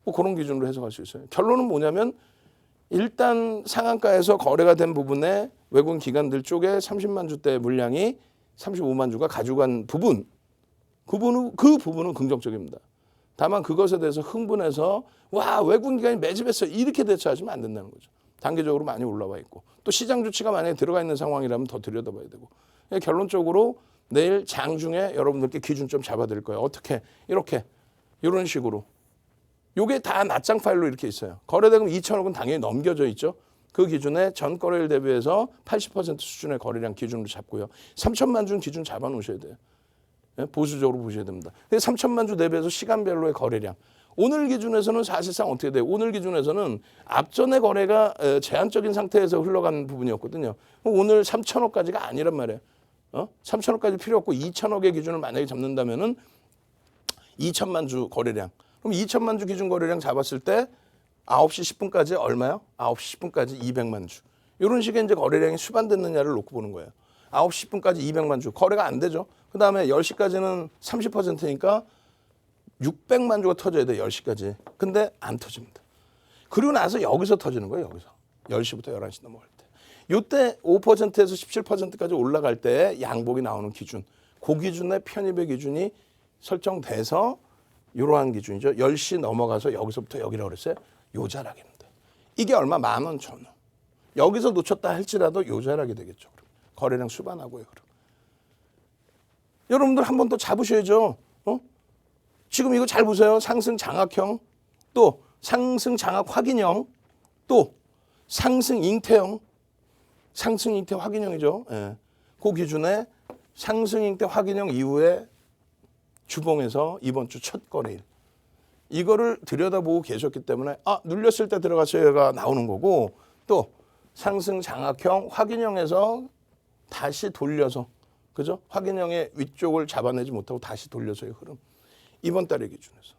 뭐 그런 기준으로 해석할 수 있어요. 결론은 뭐냐면 일단 상한가에서 거래가 된 부분에 외국인 기관들 쪽에 30만 주대 물량이 35만 주가 가져간 부분 그 부분은 긍정적입니다. 다만 그것에 대해서 흥분해서 와 외국인 기관이 매집했어 이렇게 대처하시면 안 된다는 거죠. 단계적으로 많이 올라와 있고 또 시장 주치가 만약에 들어가 있는 상황이라면 더 들여다봐야 되고 결론적으로 내일 장중에 여러분들께 기준 좀 잡아드릴 거예요. 어떻게 이렇게 이런 식으로 요게 다 낱장 파일로 이렇게 있어요. 거래대금 2,000억은 당연히 넘겨져 있죠. 그 기준에 전 거래일 대비해서 80% 수준의 거래량 기준으로 잡고요. 3천만 주 기준 잡아놓으셔야 돼요. 보수적으로 보셔야 됩니다. 3천만 주 대비해서 시간별로의 거래량. 오늘 기준에서는 사실상 어떻게 돼요? 오늘 기준에서는 앞전의 거래가 제한적인 상태에서 흘러간 부분이었거든요. 오늘 3천억까지가 아니란 말이에요. 3천억까지 필요 없고 2천억의 기준을 만약에 잡는다면은 2천만 주 거래량. 그럼 2천만 주 기준 거래량 잡았을 때 9시 10분까지 얼마요? 9시 10분까지 200만 주. 이런 식의 이제 거래량이 수반됐느냐를 놓고 보는 거예요. 9시 10분까지 200만 주. 거래가 안 되죠. 그 다음에 10시까지는 30%니까 600만 주가 터져야 돼, 10시까지. 근데 안 터집니다. 그리고 나서 여기서 터지는 거예요, 여기서. 10시부터 11시 넘어갈 때. 이때 5%에서 17%까지 올라갈 때 양복이 나오는 기준. 그 기준의 편입의 기준이 설정돼서 이러한 기준이죠. 10시 넘어가서 여기서부터 여기라고 그랬어요. 요 자락입니다. 이게 얼마? 10,000원, 1,000원. 여기서 놓쳤다 할지라도 요 자락이 되겠죠. 그럼. 거래량 수반하고요. 그럼. 여러분들 한 번 더 잡으셔야죠. 지금 이거 잘 보세요. 상승 장악형, 또 상승 장악 확인형, 또 상승 잉태형, 상승 잉태 확인형이죠. 예. 그 기준에 상승 잉태 확인형 이후에 주봉에서 이번 주 첫 거래일. 이거를 들여다보고 계셨기 때문에 눌렸을 때 들어가셔야가 나오는 거고, 또 상승 장악형 확인형에서 다시 돌려서, 그죠? 확인형의 위쪽을 잡아내지 못하고 다시 돌려서의 흐름. 이번 달의 기준에서.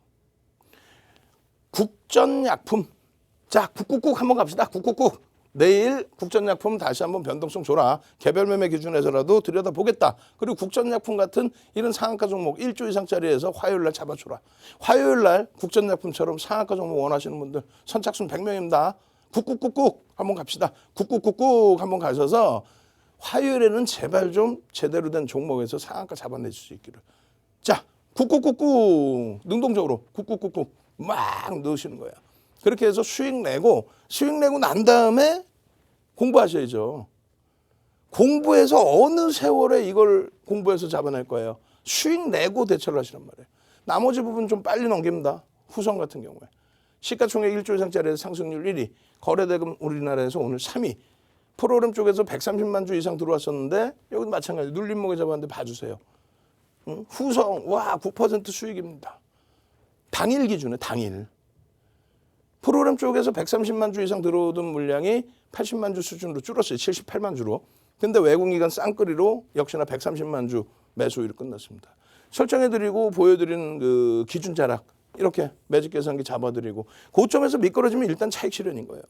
국전약품. 자, 쿡쿡쿡 한번 갑시다. 쿡쿡쿡. 내일 국전약품 다시 한번 변동성 줘라. 개별 매매 기준에서라도 들여다보겠다. 그리고 국전약품 같은 이런 상한가 종목 1조 이상짜리에서 화요일 날 잡아줘라. 화요일 날 국전약품처럼 상한가 종목 원하시는 분들 선착순 100명입니다. 쿡쿡쿡쿡 한번 갑시다. 쿡쿡쿡쿡 한번 가셔서 화요일에는 제발 좀 제대로 된 종목에서 상한가 잡아내실 수 있기를. 자, 쿡쿡쿡쿡 능동적으로 쿡쿡쿡쿡 막 넣으시는 거야. 그렇게 해서 수익 내고 난 다음에 공부하셔야죠. 공부해서 어느 세월에 이걸 공부해서 잡아낼 거예요. 수익 내고 대처를 하시란 말이에요. 나머지 부분 좀 빨리 넘깁니다. 후성 같은 경우에. 시가총액 1조 이상짜리에서 상승률 1위, 거래대금 우리나라에서 오늘 3위. 프로그램 쪽에서 130만 주 이상 들어왔었는데 여기도 마찬가지 눌림목에 잡았는데 봐주세요. 후성 와 9% 수익입니다. 당일 기준에 당일. 프로그램 쪽에서 130만 주 이상 들어오던 물량이 80만 주 수준으로 줄었어요. 78만 주로. 근데 외국기관 쌍끌이로 역시나 130만 주 매수일을 끝났습니다. 설정해드리고 보여드리는 그 기준 자락 이렇게 매직 계산기 잡아드리고 고점에서 미끄러지면 일단 차익 실현인 거예요.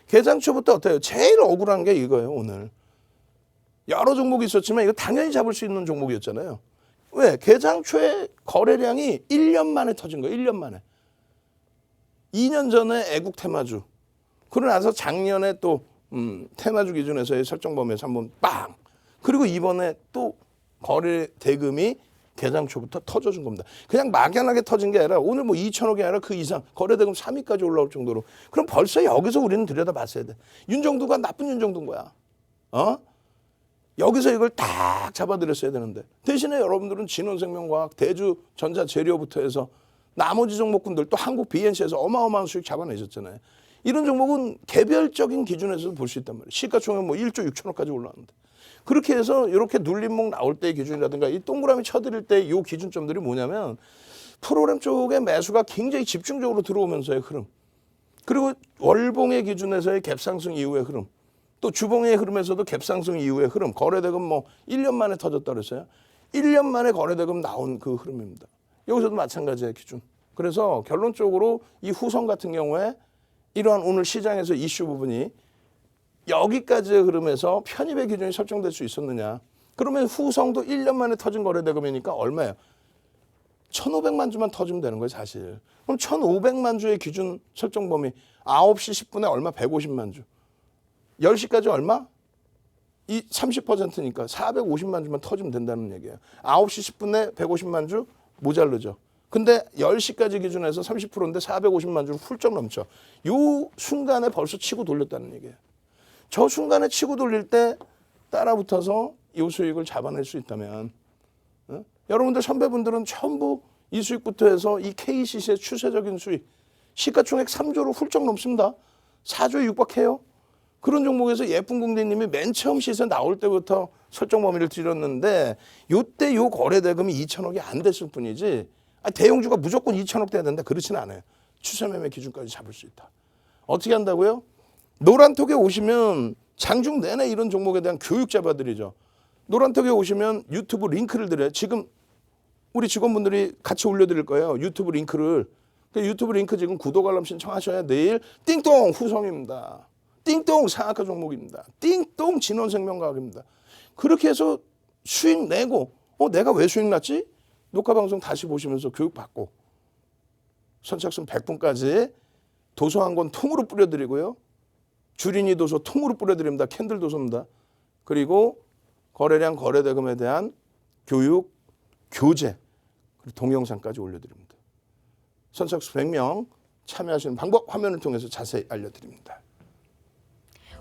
개장초부터 어때요? 제일 억울한 게 이거예요. 오늘. 여러 종목이 있었지만 이거 당연히 잡을 수 있는 종목이었잖아요. 왜? 개장초에 거래량이 1년 만에 터진 거예요. 1년 만에. 2년 전에 애국 테마주. 그러고 나서 작년에 또 테마주 기준에서의 설정 범위에서 한번 빵. 그리고 이번에 또 거래 대금이 개장 초부터 터져준 겁니다. 그냥 막연하게 터진 게 아니라 오늘 뭐 2천억이 아니라 그 이상 거래 대금 3위까지 올라올 정도로. 그럼 벌써 여기서 우리는 들여다봤어야 돼. 윤정두가 나쁜 윤정두인 거야. 여기서 이걸 딱 잡아드렸어야 되는데 대신에 여러분들은 진원생명과학, 대주전자재료부터 해서 나머지 종목군들 또 한국 BNC에서 어마어마한 수익 잡아내셨잖아요. 이런 종목은 개별적인 기준에서도 볼 수 있단 말이에요. 시가총액 뭐 1조 6천억까지 올라왔는데. 그렇게 해서 이렇게 눌림목 나올 때의 기준이라든가 이 동그라미 쳐드릴 때 이 기준점들이 뭐냐면 프로그램 쪽의 매수가 굉장히 집중적으로 들어오면서의 흐름. 그리고 월봉의 기준에서의 갭상승 이후의 흐름. 또 주봉의 흐름에서도 갭상승 이후의 흐름. 거래대금 뭐 1년 만에 터졌다 그랬어요. 1년 만에 거래대금 나온 그 흐름입니다. 여기서도 마찬가지의 기준. 그래서 결론적으로 이 후성 같은 경우에 이러한 오늘 시장에서 이슈 부분이 여기까지의 흐름에서 편입의 기준이 설정될 수 있었느냐. 그러면 후성도 1년 만에 터진 거래대금이니까 얼마예요? 1,500만 주만 터지면 되는 거예요, 사실. 그럼 1,500만 주의 기준 설정 범위 9시 10분에 얼마? 150만 주. 10시까지 얼마? 이 30%니까 450만 주만 터지면 된다는 얘기예요. 9시 10분에 150만 주 모자르죠. 근데 10시까지 기준에서 30%인데 450만 주를 훌쩍 넘죠. 이 순간에 벌써 치고 돌렸다는 얘기예요. 저 순간에 치고 돌릴 때 따라붙어서 이 수익을 잡아낼 수 있다면 여러분들 선배분들은 전부 이 수익부터 해서 이 KCC의 추세적인 수익 시가총액 3조로 훌쩍 넘습니다. 4조에 육박해요. 그런 종목에서 예쁜 공대님이 맨 처음 시세 나올 때부터 설정 범위를 드렸는데 요때 요 거래 대금이 2천억이 안 됐을 뿐이지 대형주가 무조건 2천억 돼야 된다 그렇지는 않아요. 추세 매매 기준까지 잡을 수 있다. 어떻게 한다고요? 노란톡에 오시면 장중 내내 이런 종목에 대한 교육 잡아드리죠. 노란톡에 오시면 유튜브 링크를 드려요. 지금 우리 직원분들이 같이 올려드릴 거예요. 유튜브 링크를. 유튜브 링크 지금 구독 알람 신청하셔야 내일 띵동 후성입니다. 띵동 상한가 종목입니다. 띵동 진원생명과학입니다. 그렇게 해서 수익 내고 내가 왜 수익 났지? 녹화방송 다시 보시면서 교육받고 선착순 100분까지 도서 한 권 통으로 뿌려드리고요. 주린이 도서 통으로 뿌려드립니다. 캔들 도서입니다. 그리고 거래량 거래대금에 대한 교육, 교재, 그리고 동영상까지 올려드립니다. 선착순 100명 참여하시는 방법 화면을 통해서 자세히 알려드립니다.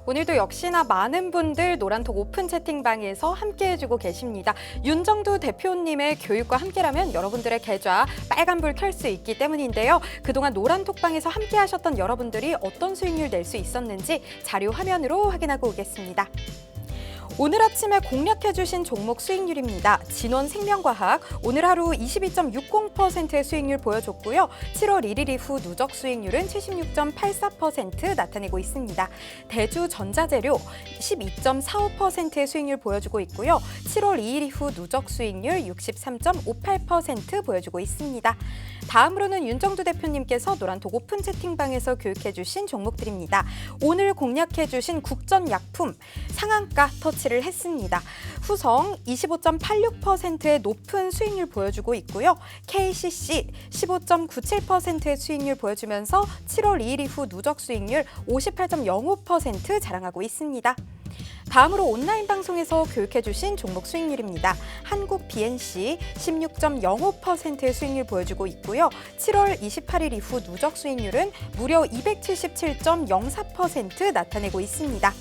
오늘도 역시나 많은 분들 노란톡 오픈 채팅방에서 함께 해주고 계십니다. 윤정두 대표님의 교육과 함께라면 여러분들의 계좌 빨간불 켤 수 있기 때문인데요. 그동안 노란톡방에서 함께 하셨던 여러분들이 어떤 수익률 낼 수 있었는지 자료 화면으로 확인하고 오겠습니다. 오늘 아침에 공략해주신 종목 수익률입니다. 진원생명과학 오늘 하루 22.60%의 수익률 보여줬고요. 7월 1일 이후 누적 수익률은 76.84% 나타내고 있습니다. 대주전자재료 12.45%의 수익률 보여주고 있고요. 7월 2일 이후 누적 수익률 63.58% 보여주고 있습니다. 다음으로는 윤정두 대표님께서 노란톡 오픈 채팅방에서 교육해주신 종목들입니다. 오늘 공략해주신 국전약품 상한가 터치를 했습니다. 후성 25.86%의 높은 수익률 보여주고 있고요. KCC 15.97%의 수익률 보여주면서 7월 2일 이후 누적 수익률 58.05% 자랑하고 있습니다. 다음으로 온라인 방송에서 교육해주신 종목 수익률입니다. 한국 BNC 16.05%의 수익률 보여주고 있고요. 7월 28일 이후 누적 수익률은 무려 277.04% 나타내고 있습니다.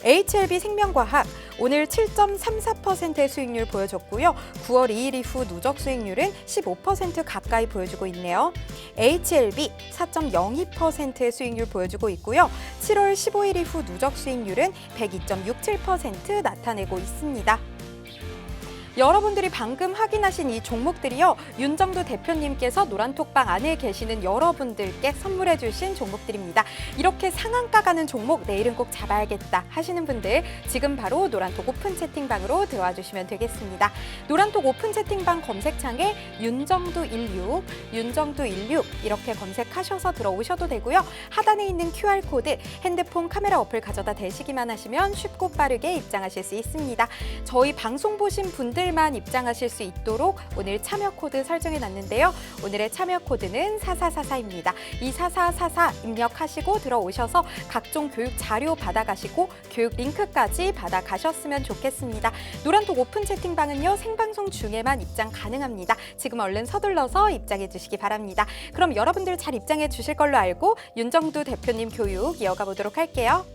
HLB 생명과학 오늘 7.34%의 수익률 보여줬고요. 9월 2일 이후 누적 수익률은 15% 가까이 보여주고 있네요. HLB 4.02%의 수익률 보여주고 있고요. 7월 15일 이후 누적 수익률은 102.67% 나타내고 있습니다. 여러분들이 방금 확인하신 이 종목들이요. 윤정두 대표님께서 노란톡방 안에 계시는 여러분들께 선물해 주신 종목들입니다. 이렇게 상한가 가는 종목 내일은 꼭 잡아야겠다 하시는 분들 지금 바로 노란톡 오픈 채팅방으로 들어와 주시면 되겠습니다. 노란톡 오픈 채팅방 검색창에 윤정두16, 윤정두16 이렇게 검색하셔서 들어오셔도 되고요. 하단에 있는 QR코드 핸드폰 카메라 어플 가져다 대시기만 하시면 쉽고 빠르게 입장하실 수 있습니다. 저희 방송 보신 분들 만 입장하실 수 있도록 오늘 참여 코드 설정해 놨는데요. 오늘의 참여 코드는 4444입니다. 이 4444 입력하시고 들어오셔서 각종 교육 자료 받아가시고 교육 링크까지 받아가셨으면 좋겠습니다. 노란톡 오픈 채팅방은요. 생방송 중에만 입장 가능합니다. 지금 얼른 서둘러서 입장해 주시기 바랍니다. 그럼 여러분들 잘 입장해 주실 걸로 알고 윤정두 대표님 교육 이어가 보도록 할게요.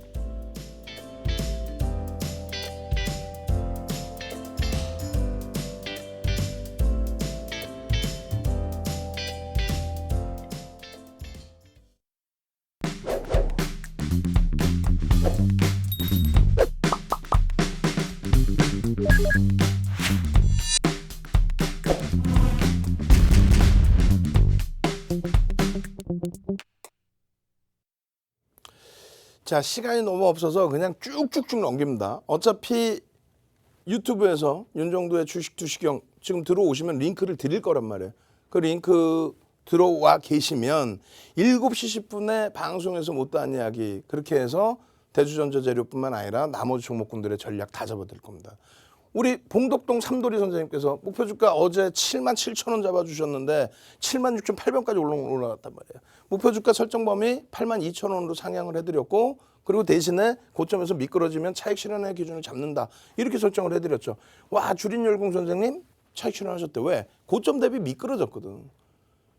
자, 시간이 너무 없어서 그냥 쭉쭉쭉 넘깁니다. 어차피 유튜브에서 윤정두의 주식 투시경 지금 들어오시면 링크를 드릴 거란 말이에요. 그 링크 들어와 계시면 7시 10분에 방송에서 못다한 이야기 그렇게 해서 대주전자재료뿐만 아니라 나머지 종목군들의 전략 다 잡아드릴 겁니다. 우리 봉덕동 삼돌이 선생님께서 목표주가 어제 77,000원 잡아주셨는데 76,800원까지 올라갔단 말이에요. 목표주가 설정 범위 82,000원으로 상향을 해드렸고 그리고 대신에 고점에서 미끄러지면 차익 실현의 기준을 잡는다. 이렇게 설정을 해드렸죠. 와, 주린열공 선생님 차익 실현하셨대. 왜? 고점 대비 미끄러졌거든.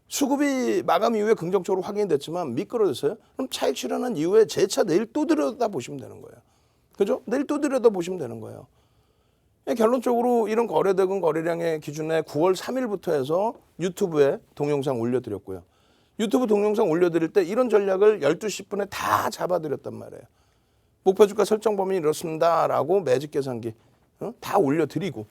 수급이 마감 이후에 긍정적으로 확인이 됐지만 미끄러졌어요. 그럼 차익 실현한 이후에 재차 내일 또 들여다보시면 되는 거예요. 그죠? 내일 또 들여다보시면 되는 거예요. 결론적으로 이런 거래대금 거래량의 기준에 9월 3일부터 해서 유튜브에 동영상 올려드렸고요. 유튜브 동영상 올려드릴 때 이런 전략을 12시 10분에 다 잡아드렸단 말이에요. 목표주가 설정 범위 이렇습니다라고 매직 계산기 다 올려드리고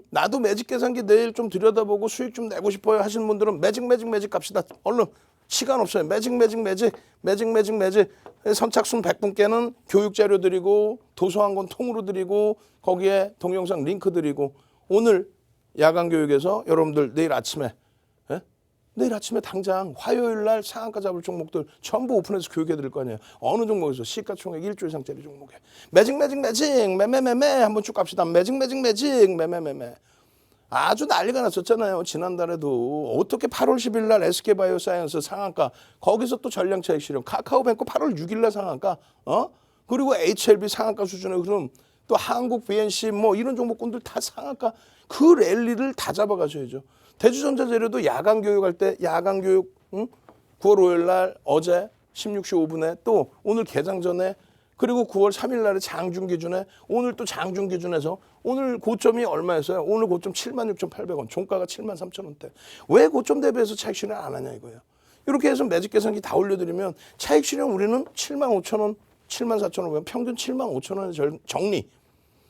나도 매직 계산기 내일 좀 들여다보고 수익 좀 내고 싶어요 하시는 분들은 매직 갑시다. 얼른 시간 없어요. 매직 선착순 100분께는 교육 자료 드리고 도서 한 권 통으로 드리고 거기에 동영상 링크 드리고 오늘 야간 교육에서 여러분들 내일 아침에 당장 화요일 날 상한가 잡을 종목들 전부 오픈해서 교육해 드릴 거 아니에요. 어느 종목에서 시가총액 1조 이상짜리 종목에 매직 매매매매 한번 쭉 갑시다. 매직 매매매매 아주 난리가 났었잖아요. 지난달에도 어떻게 8월 10일 날 SK바이오사이언스 상한가 거기서 또 전량 차익 실현 카카오뱅크 8월 6일 날 상한가 그리고 HLB 상한가 수준의 흐름 또 한국 BNC 뭐 이런 종목군들 다 상한가 그 랠리를 다 잡아가셔야죠. 대주전자재료도 야간 교육할 때 야간 교육 9월 5일 날 어제 16시 5분에 또 오늘 개장 전에 그리고 9월 3일 날에 장중 기준에 오늘 또 장중 기준에서 오늘 고점이 얼마였어요? 오늘 고점 76,800원, 종가가 73,000원대. 왜 고점 대비해서 차익 실현 안 하냐 이거예요. 이렇게 해서 매직 계산기 다 올려드리면 차익 실현 우리는 75,000원, 74,000원 보면 평균 75,000원의 정리.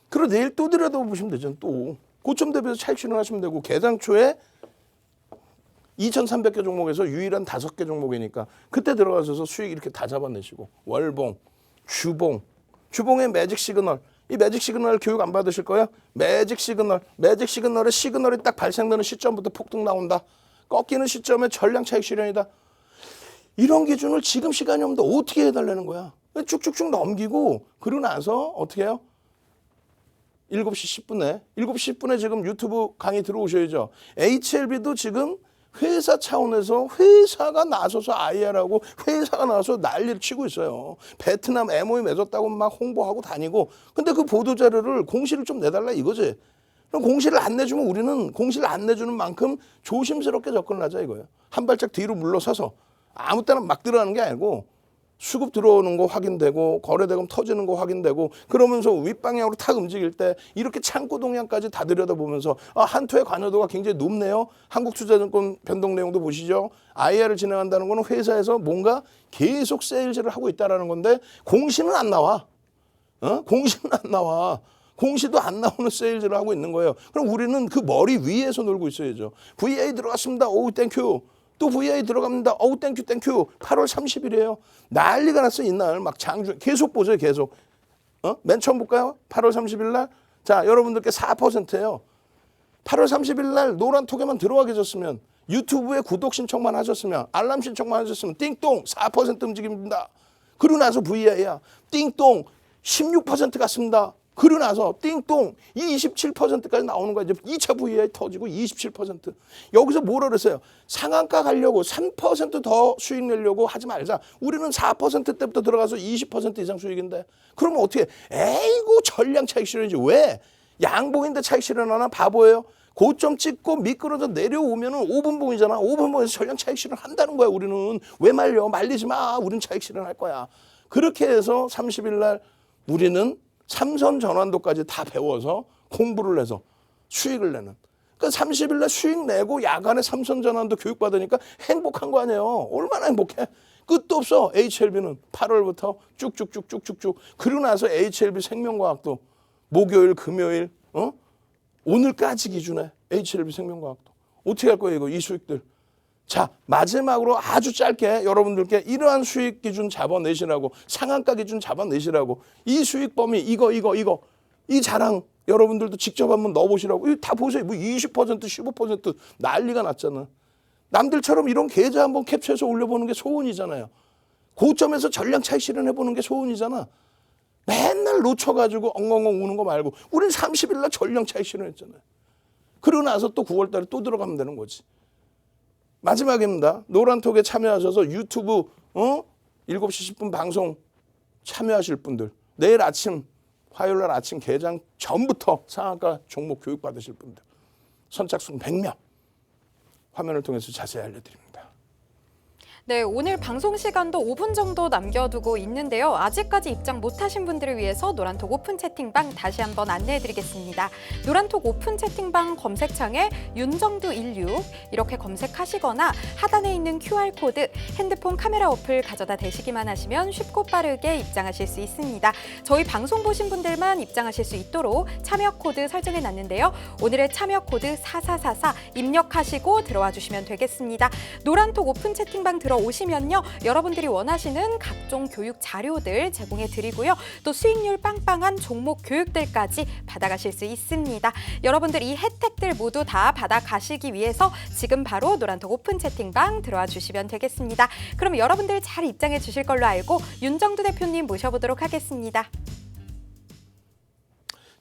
그리고 내일 또 들여다보시면 되죠. 또 고점 대비해서 차익 실현하시면 되고 개장 초에 2,300개 종목에서 유일한 5개 종목이니까 그때 들어가셔서 수익 이렇게 다 잡아내시고 월봉, 주봉의 매직 시그널. 이 매직 시그널 교육 안 받으실 거예요? 매직 시그널의 시그널이 딱 발생되는 시점부터 폭등 나온다. 꺾이는 시점에 전량 차익 실현이다. 이런 기준을 지금 시간이 없는데 어떻게 해달라는 거야? 쭉쭉쭉 넘기고 그러고 나서 어떻게 해요? 7시 10분에 지금 유튜브 강의 들어오셔야죠. HLB도 지금 회사 차원에서 회사가 나서서 IR하고 회사가 나서서 난리를 치고 있어요. 베트남 MOU 맺었다고 막 홍보하고 다니고. 근데 그 보도자료를 공시를 좀 내달라 이거지. 그럼 공시를 안 내주면 우리는 공시를 안 내주는 만큼 조심스럽게 접근을 하자 이거예요. 한 발짝 뒤로 물러서서 아무 때나 막 들어가는 게 아니고 수급 들어오는 거 확인되고 거래대금 터지는 거 확인되고 그러면서 윗방향으로 탁 움직일 때 이렇게 창고 동향까지 다 들여다보면서 한투의 관여도가 굉장히 높네요. 한국투자증권 변동 내용도 보시죠. IR을 진행한다는 거는 회사에서 뭔가 계속 세일즈를 하고 있다는 건데 공시는 안 나와. 공시는 안 나와. 공시도 안 나오는 세일즈를 하고 있는 거예요. 그럼 우리는 그 머리 위에서 놀고 있어야죠. VA 들어갔습니다. 오우 땡큐. 또 VI 들어갑니다. 어우 땡큐 8월 30일이에요. 난리가 났어 이날 막 장중 계속 보세요 계속. 맨 처음 볼까요? 8월 30일 날. 자 여러분들께 4%예요. 8월 30일 날 노란톡에만 들어와 계셨으면 유튜브에 구독 신청만 하셨으면 알람 신청만 하셨으면 띵동 4% 움직입니다. 그러고 나서 VI야. 띵동 16% 갔습니다. 그러고 나서 띵동 27%까지 나오는 거야. 이제 2차 VI 터지고 27%. 여기서 뭐라 그랬어요? 상한가 가려고 3% 더 수익 내려고 하지 말자. 우리는 4% 때부터 들어가서 20% 이상 수익인데. 그러면 어떻게? 에이구 전량 차익 실현이지. 왜? 양봉인데 차익 실현하나? 바보예요. 고점 찍고 미끄러져 내려오면은 5분봉이잖아. 5분봉에서 전량 차익 실현 한다는 거야. 우리는. 왜 말려? 말리지 마. 우리는 차익 실현할 거야. 그렇게 해서 30일 날 우리는 삼선 전환도까지 다 배워서 공부를 해서 수익을 내는. 그러니까 30일 날 수익 내고 야간에 삼선 전환도 교육받으니까 행복한 거 아니에요. 얼마나 행복해. 끝도 없어. HLB는 8월부터 쭉쭉쭉쭉쭉쭉. 그러고 나서 HLB 생명과학도 목요일, 금요일, 오늘까지 기준에 HLB 생명과학도. 어떻게 할 거예요, 이거? 이 수익들. 자, 마지막으로 아주 짧게 여러분들께 이러한 수익 기준 잡아내시라고, 상한가 기준 잡아내시라고, 이 수익 범위 이거 이 자랑 여러분들도 직접 한번 넣어보시라고. 이거 다 보세요. 뭐 20%, 15% 난리가 났잖아. 남들처럼 이런 계좌 한번 캡처해서 올려보는 게 소원이잖아요. 고점에서 전량 차익 실현해보는 게 소원이잖아. 맨날 놓쳐가지고 엉엉엉 우는 거 말고 우린 30일 날 전량 차익 실현했잖아요. 그러고 나서 또 9월 달에 또 들어가면 되는 거지. 마지막입니다. 노란톡에 참여하셔서 유튜브 7시 10분 방송 참여하실 분들, 내일 아침 화요일 날 아침 개장 전부터 상한가 종목 교육 받으실 분들, 선착순 100명 화면을 통해서 자세히 알려드립니다.
네, 오늘 방송 시간도 5분 정도 남겨두고 있는데요. 아직까지 입장 못하신 분들을 위해서 노란톡 오픈 채팅방 다시 한번 안내해드리겠습니다. 노란톡 오픈 채팅방 검색창에 윤정두16 이렇게 검색하시거나 하단에 있는 QR코드, 핸드폰 카메라 어플 가져다 대시기만 하시면 쉽고 빠르게 입장하실 수 있습니다. 저희 방송 보신 분들만 입장하실 수 있도록 참여 코드 설정해놨는데요. 오늘의 참여 코드 4444 입력하시고 들어와 주시면 되겠습니다. 노란톡 오픈 채팅방 오시면요, 여러분들이 원하시는 각종 교육 자료들 제공해 드리고요. 또 수익률 빵빵한 종목 교육들까지 받아가실 수 있습니다. 여러분들 이 혜택들 모두 다 받아가시기 위해서 지금 바로 노란톡 오픈 채팅방 들어와 주시면 되겠습니다. 그럼 여러분들 잘 입장해 주실 걸로 알고 윤정두 대표님 모셔보도록 하겠습니다.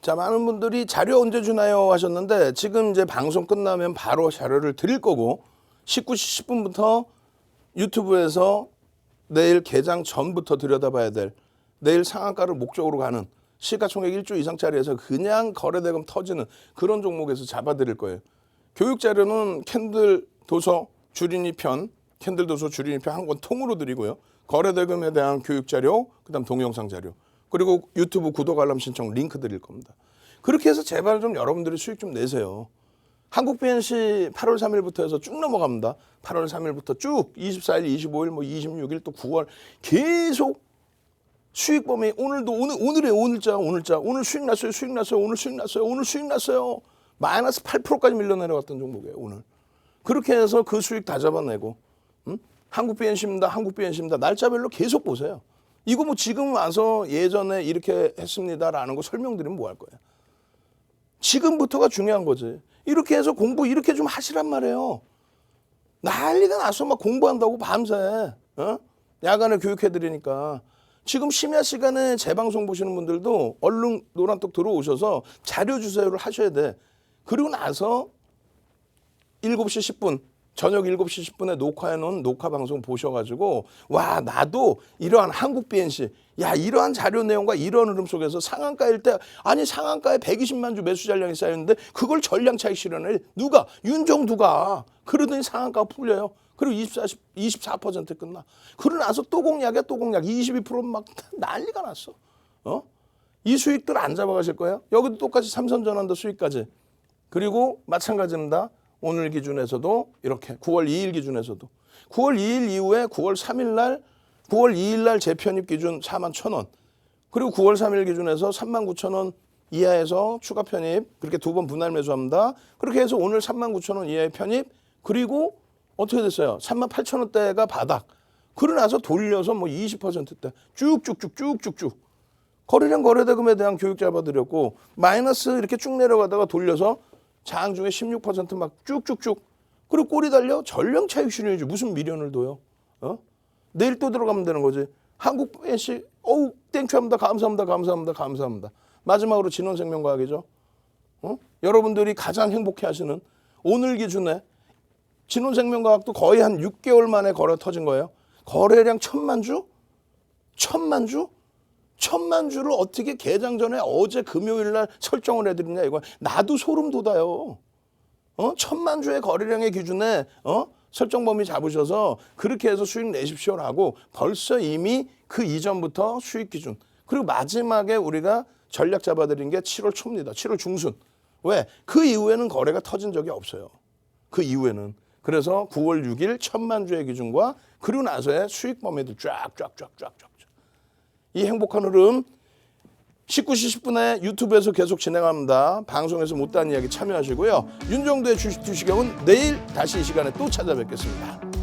자, 많은 분들이 자료 언제 주나요 하셨는데 지금 이제 방송 끝나면 바로 자료를 드릴 거고 19시 10분부터 유튜브에서 내일 개장 전부터 들여다봐야 될 내일 상한가를 목적으로 가는 시가총액 1조 이상짜리에서 그냥 거래대금 터지는 그런 종목에서 잡아드릴 거예요. 교육자료는 캔들 도서 주린이 편, 캔들 도서 주린이 편 한 권 통으로 드리고요. 거래대금에 대한 교육자료, 그다음 동영상 자료. 그리고 유튜브 구독 알람 신청 링크 드릴 겁니다. 그렇게 해서 제발 좀 여러분들이 수익 좀 내세요. 한국 BNC 8월 3일부터 해서 쭉 넘어갑니다. 8월 3일부터 쭉 24일, 25일, 뭐 26일 또 9월 계속 수익 범위 오늘도 오늘의 오늘자 오늘 수익 났어요. 오늘 수익 났어요. 마이너스 8%까지 밀려 내려갔던 종목이에요. 오늘. 그렇게 해서 그 수익 다 잡아내고 한국 BNC입니다. 날짜별로 계속 보세요. 이거 뭐 지금 와서 예전에 이렇게 했습니다라는 거 설명드리면 뭐 할 거예요. 지금부터가 중요한 거지. 이렇게 해서 공부 이렇게 좀 하시란 말이에요. 난리가 나서 막 공부한다고 밤새 야간에 교육해드리니까 지금 심야 시간에 재방송 보시는 분들도 얼른 노란톡 들어오셔서 자료 주세요를 하셔야 돼. 그리고 나서 7시 10분 저녁 7시 10분에 녹화해놓은 녹화 방송 보셔가지고 와 나도 이러한 한국 BNC 야 이러한 자료 내용과 이런 흐름 속에서 상한가일 때 아니 상한가에 120만 주 매수 잔량이 쌓였는데 그걸 전량 차익 실현을 누가 윤정두가 그러더니 상한가가 풀려요. 그리고 24% 끝나. 그러고 나서 또 공략이야 또 공략 22%막 난리가 났어. 이 수익들 안 잡아가실 거예요. 여기도 똑같이 삼선전환도 수익까지. 그리고 마찬가지입니다. 오늘 기준에서도 이렇게 9월 2일 기준에서도 9월 2일 이후에 9월 2일 날 재편입 기준 41,000원 그리고 9월 3일 기준에서 39,000원 이하에서 추가 편입 그렇게 두 번 분할 매수합니다. 그렇게 해서 오늘 39,000원 이하의 편입 그리고 어떻게 됐어요? 38,000원대가 바닥. 그러고 나서 돌려서 뭐 20%대 쭉쭉쭉 거래량 거래대금에 대한 교육 잡아드렸고 마이너스 이렇게 쭉 내려가다가 돌려서 장 중에 16% 막 쭉쭉쭉 그리고 꼬리 달려 전량 차익 실현이지 무슨 미련을 둬요. 내일 또 들어가면 되는 거지. 한국 BNC 땡큐합니다. 감사합니다. 마지막으로 진원생명과학이죠. 여러분들이 가장 행복해하시는 오늘 기준에 진원생명과학도 거의 한 6개월 만에 거래 터진 거예요. 거래량 1,000만 주? 1,000만 주를 어떻게 개장 전에 어제 금요일 날 설정을 해드리냐 이거 나도 소름 돋아요. 1,000만 주의 거래량의 기준에 설정 범위 잡으셔서 그렇게 해서 수익 내십시오라고 벌써 이미 그 이전부터 수익 기준 그리고 마지막에 우리가 전략 잡아드린 게 7월 초입니다. 7월 중순. 왜? 그 이후에는 거래가 터진 적이 없어요. 그 이후에는. 그래서 9월 6일 1,000만 주의 기준과 그리고 나서의 수익 범위들 쫙. 이 행복한 흐름 19시 10분에 유튜브에서 계속 진행합니다. 방송에서 못다한 이야기 참여하시고요. 윤정도의 주식 투시경은 내일 다시 이 시간에 또 찾아뵙겠습니다.